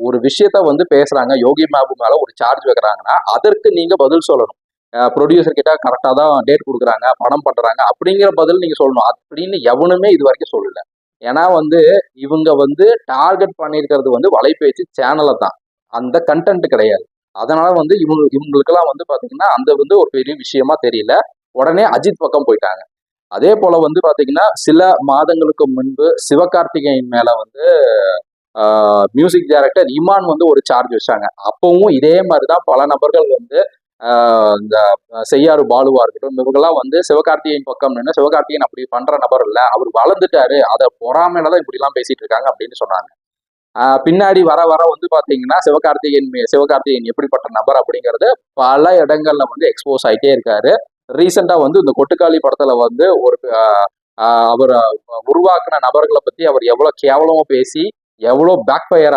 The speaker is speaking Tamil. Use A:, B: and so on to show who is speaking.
A: ஒரு விஷயத்த வந்து பேசுறாங்க, யோகி பாபு மேல ஒரு சார்ஜ் வைக்கிறாங்கன்னா அதற்கு நீங்க பதில் சொல்லணும். ப்ரொடியூசர் கிட்ட கரெக்டா தான் டேட் கொடுக்குறாங்க, பணம் பண்றாங்க அப்படிங்கிற பதில் நீங்க சொல்லணும். அப்படின்னு எவனுமே இது வரைக்கும் சொல்லல. ஏன்னா வந்து இவங்க வந்து டார்கெட் பண்ணியிருக்கிறது வந்து வலைபேச்சு சேனலை தான், அந்த கண்டென்ட் கிடையாது. அதனால வந்து இவங்களுக்கெல்லாம் வந்து பாத்தீங்கன்னா அந்த வந்து ஒரு பெரிய விஷயமா தெரியல. உடனே அஜித் பக்கம் போயிட்டாங்க. அதே போல வந்து பாத்தீங்கன்னா சில மாதங்களுக்கு முன்பு சிவகார்த்திகேயன் மேல வந்து மியூசிக் டைரக்டர் இமான் வந்து ஒரு சார்ஜ் வச்சாங்க. அப்பவும் இதே மாதிரிதான் பல நபர்கள் வந்து இந்த செய்யாறு பாலுவா இருக்கட்டும், இவங்கெல்லாம் வந்து சிவகார்த்திகேயன் பக்கம் நின்று சிவகார்த்திகேயன் அப்படி பண்ற நபர் இல்ல, அவர் வளர்ந்துட்டாரு, அதை பொறாமையிலதான் இப்படி எல்லாம் பேசிட்டு இருக்காங்க அப்படின்னு சொன்னாங்க. பின்னாடி வர வர வந்து பாத்தீங்கன்னா சிவகார்த்திகேயன் எப்படிப்பட்ட நபர் அப்படிங்கறது பல இடங்கள்ல வந்து எக்ஸ்போஸ் ஆயிட்டே இருக்காரு. ரீசெண்டா வந்து இந்த கொட்டுக்காளி படத்துல வந்து ஒரு அவர் உருவாக்குன நபர்களை பத்தி அவர் எவ்வளவு கேவலமா பேசி எவ்வளவு பேக் ஃபயர்